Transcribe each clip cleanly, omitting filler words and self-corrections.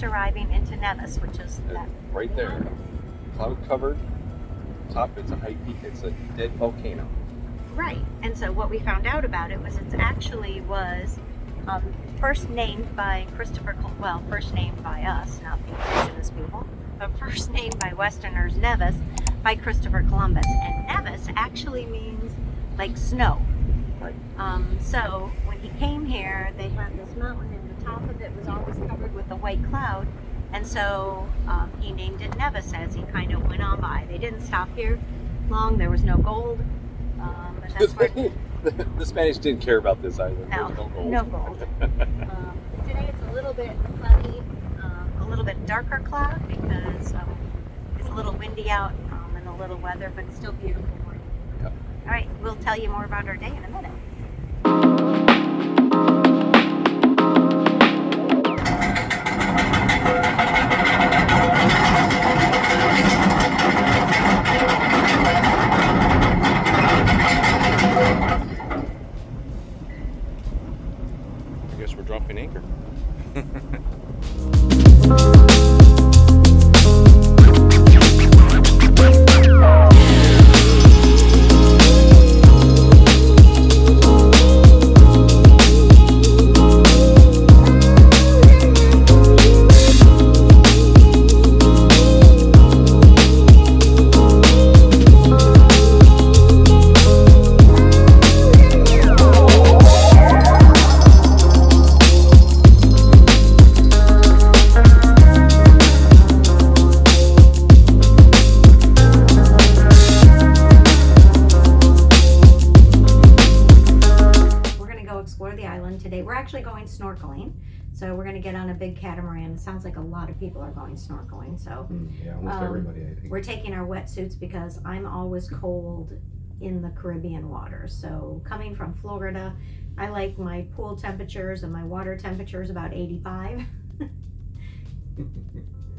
just arriving into Nevis, which is that right there, cloud covered. Top, it's a high peak. It's a dead volcano. Right. And so what we found out about it was it actually was first named by first named by us, not the indigenous people, but first named by Westerners, Nevis, by Christopher Columbus. And Nevis actually means like snow. Right. So when he came here, they had this mountain, and the top of it was always covered with a white cloud. And so he named it Nevis as he kind of went on by. They didn't stop here long. There was no gold. But that's where the Spanish didn't care about this either. No, There was no gold. no gold. Today it's a little bit cloudy, a little bit darker cloud because it's a little windy out and a little weather, but it's still beautiful morning. Yeah. All right, we'll tell you more about our day in a minute. I guess we're dropping anchor. Going snorkeling, so we're going to get on a big catamaran. It sounds like a lot of people are going snorkeling, so yeah, almost everybody, I think. We're taking our wetsuits because I'm always cold in the Caribbean waters. So coming from Florida, I like my pool temperatures and my water temperatures about 85.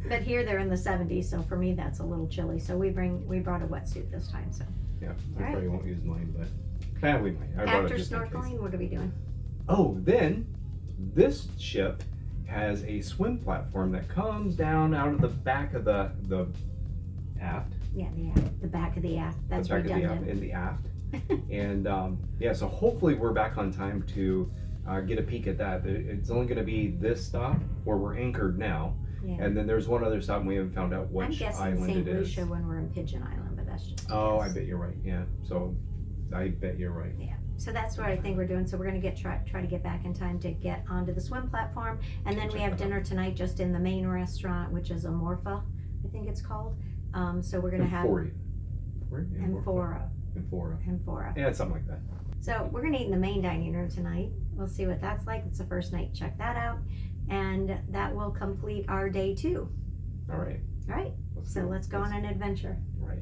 But here they're in the 70s, so for me that's a little chilly. So we brought a wetsuit this time. So yeah, I probably won't use mine, but we might. I brought it after just in snorkeling, case. what are we doing? Oh, then this ship has a swim platform that comes down out of the back of the aft. Yeah, the back of the aft. That's the back redundant. Of the aft, in the aft. And yeah, so hopefully we're back on time to get a peek at that. It's only going to be this stop where we're anchored now. Yeah. And then there's one other stop and we haven't found out which island St. it is. Lucia when we're in Pigeon Island, but that's just Oh, I bet you're right. Yeah. So I bet you're right. Yeah. So that's what I think we're doing. So we're going to try to get back in time to get onto the swim platform, and then we have dinner tonight just in the main restaurant, which is Amorpha, I think it's called. So we're going to have Amphora. Yeah, something like that. So we're going to eat in the main dining room tonight. We'll see what that's like. It's the first night. Check that out, and that will complete our day 2. All right. All right. So let's go on an adventure. Right.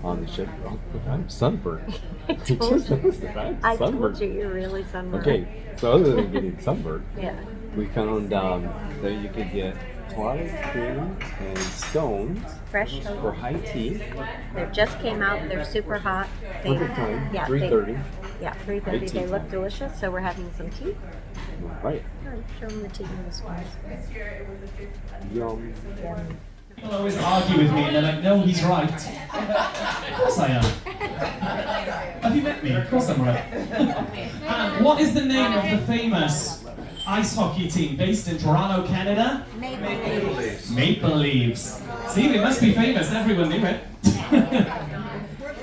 on the ship. Oh, I'm sunburned. I told you. I'm I told sunburned. you you're really sunburned. Okay, so other than getting sunburned, Yeah. we found that you could get clotted cream and stones Fresh for Ahoy. high tea. They just came out. They're super hot. They, Perfect time, yeah, 3:30. Yeah, 3:30. High tea They look time. delicious. So we're having some tea. Right. Show them the tea in the spoons. Yum. People always argue with me and they're like, no, he's right. Of course I am. Have you met me? Of course I'm right. And what is the name of the famous ice hockey team based in Toronto, Canada? Maple Leafs. Maple Leaves. See, they must be famous. Everyone knew it.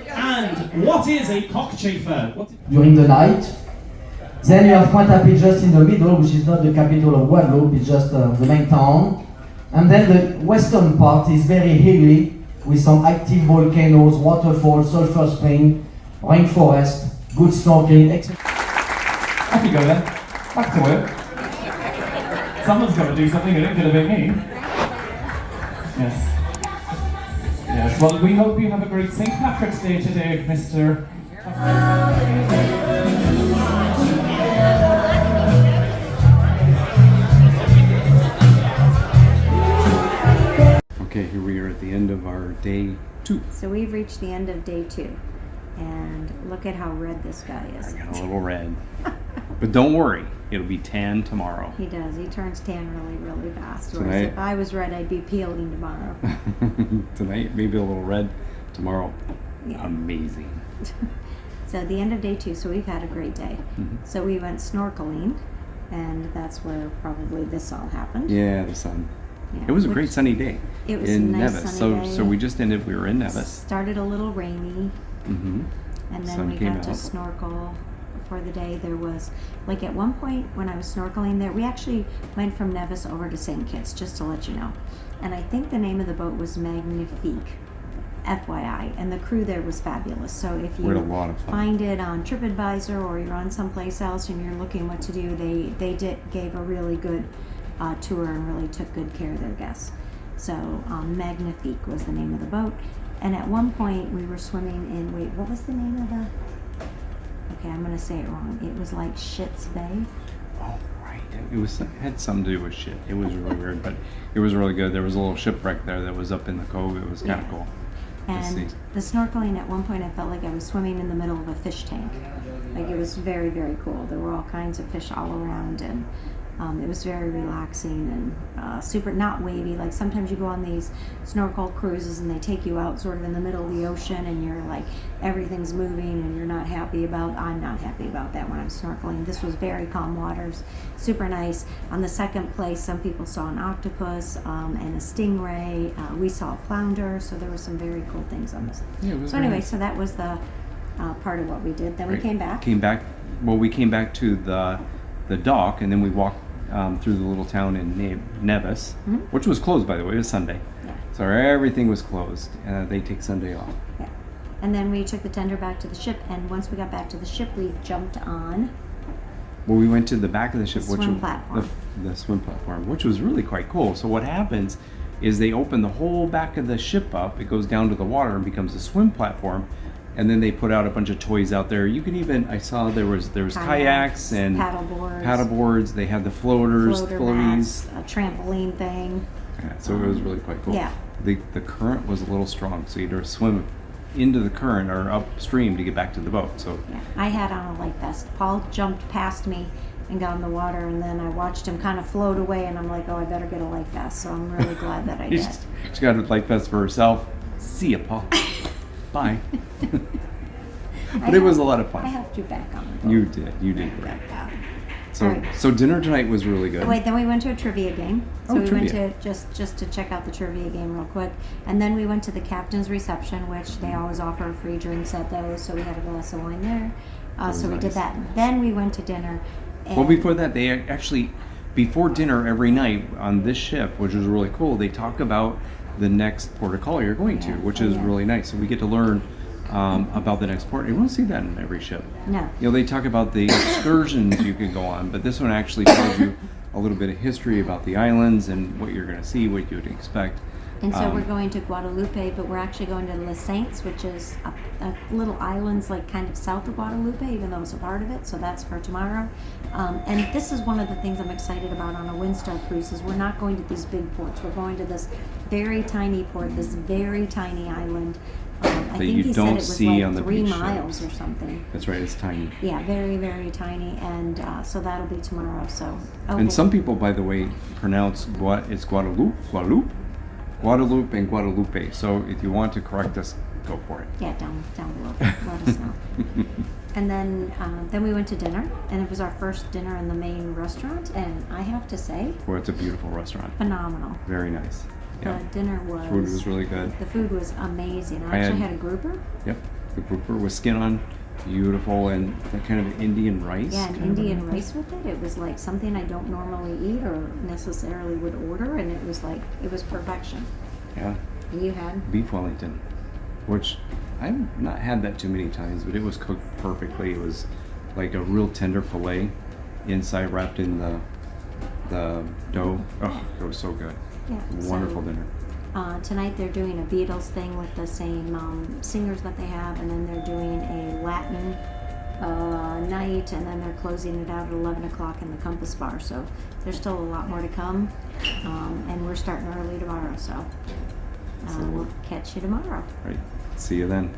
And what is a cockchafer? During the night. Then you have Pointe-à-Pitre just in the middle, which is not the capital of Guadeloupe, it's just the main town. And then the western part is very hilly, with some active volcanoes, waterfalls, sulfur spring, rainforest, good snorkeling, etc. Off you go then. Back to work. Someone's got to do something, it ain't going to be me. Yes. Yes, well, we hope you have a great St. Patrick's Day today, Mr. Okay, here we are at the end of our day 2. So we've reached the end of day 2. And look at how red this guy is. I got a little red. But don't worry, it'll be tan tomorrow. He does. He turns tan really, really fast. Tonight- Whereas if I was red, I'd be peeling tomorrow. Tonight, maybe a little red. Tomorrow, Yeah. amazing. So the end of day 2, so we've had a great day. Mhm. So we went snorkeling, and that's where probably this all happened. Yeah, the sun. Yeah, It was a which- great sunny day It was in a nice Nevis. sunny So day. we just ended. We were in Nevis. Started a little rainy, Mm-hmm. and then Sun we came got to out. snorkel for the day. There was, like at one point when I was snorkeling there, we actually went from Nevis over to St. Kitts, just to let you know. And I think the name of the boat was Magnifique, FYI, and the crew there was fabulous. So if We had a you lot of fun. find it on TripAdvisor or you're on someplace else and you're looking what to do, they gave a really good tour and really took good care of their guests. So Magnifique was the name of the boat. And at one point we were swimming in, wait, what was the name of the, okay, I'm going to say it wrong. It was like Shit's Bay. Oh, right. It had something to do with shit. It was really weird, but it was really good. There was a little shipwreck there that was up in the cove. It was kind of Yeah. cool. I see. And the snorkeling, at one point I felt like I was swimming in the middle of a fish tank. Like it was very, very cool. There were all kinds of fish all around, and it was very relaxing and super, not wavy. Like sometimes you go on these snorkel cruises and they take you out sort of in the middle of the ocean and you're like, everything's moving and you're not happy about, I'm not happy about that when I'm snorkeling. This was very calm waters, super nice. On the second place, some people saw an octopus and a stingray. We saw a flounder, so there were some very cool things on this. Yeah, it was So very anyway, nice. so that was the part of what we did. Then we Right. came back. Well, we came back to the dock, and then we walked through the little town in Nevis, Mhm. which was closed, by the way. It was Sunday. Yeah. So everything was closed. They take Sunday off. Yeah. And then we took the tender back to the ship, and once we got back to the ship, we jumped on. Well, we went to the back of the ship, The which swim was platform. the swim platform, which was really quite cool. So what happens is they open the whole back of the ship up. It goes down to the water and becomes a swim platform, and then they put out a bunch of toys out there. You can even, I saw there was kayaks and paddleboards, They had the floaters, floater floaties. mats, a trampoline thing. Yeah, so it was really quite cool. Yeah. The current was a little strong, so you had to swim into the current or upstream to get back to the boat. So Yeah, I had on a life vest. Paul jumped past me and got in the water, and then I watched him kind of float away, and I'm like, oh, I better get a life vest. So I'm really glad that I did. she got a life vest for herself. See ya, Paul. Bye. But it was a lot of fun. I helped you back on the boat. You did great. So, Alright. so dinner tonight was really good. Wait, then we went to a trivia game. So Oh, we went trivia. to just to check out the trivia game real quick, and then we went to the captain's reception, which they always offer free drinks at those. So we had a glass of wine there. So we nice. did that. Then we went to dinner. And Well, before that, they actually, before dinner every night on this ship, which was really cool, they talk about the next port of call you're going to, Yeah. which Oh, is yeah. really nice. So we get to learn about the next port. You won't see that in every ship. No. You know, they talk about the excursions you can go on, but this one actually tells you a little bit of history about the islands and what you're going to see, what you would expect. And so we're going to Guadeloupe, but we're actually going to Les Saints, which is a little islands like kind of south of Guadeloupe, even though it's a part of it. So that's for tomorrow. And this is one of the things I'm excited about on a Windstar Cruises. We're not going to these big ports. We're going to this very tiny port, this very tiny island. I think you he don't said it was see like on the 3 beach miles or something. That's right, it's tiny. Yeah, very, very tiny. And so that'll be tomorrow. So. And some people, by the way, pronounce it's Guadeloupe, Guadeloupe and Guadeloupe. So if you want to correct us, go for it. Yeah, down below. Let us know. And then we went to dinner, and it was our first dinner in the main restaurant, and I have to say, Well, it's a beautiful restaurant. phenomenal. Very nice. Yeah. The dinner was. Food was really good. The food was amazing. I I actually had- had a grouper. Yep. The grouper with skin on, beautiful, and that kind of Indian rice. Yeah, and kind of Indian thing. rice with it. It was like something I don't normally eat or necessarily would order, and it was perfection. Yeah. You had? Beef Wellington, which I've not had that too many times, but it was cooked perfectly. It was like a real tender fillet inside wrapped in the dough. Oh, it was so good. Yeah. Wonderful so, dinner. Tonight they're doing a Beatles thing with the same singers that they have, and then they're doing a Latin night, and then they're closing it out at 11 o'clock in the Compass Bar. So there's still a lot more to come, and we're starting early tomorrow. So we'll catch you tomorrow. Right. See you then.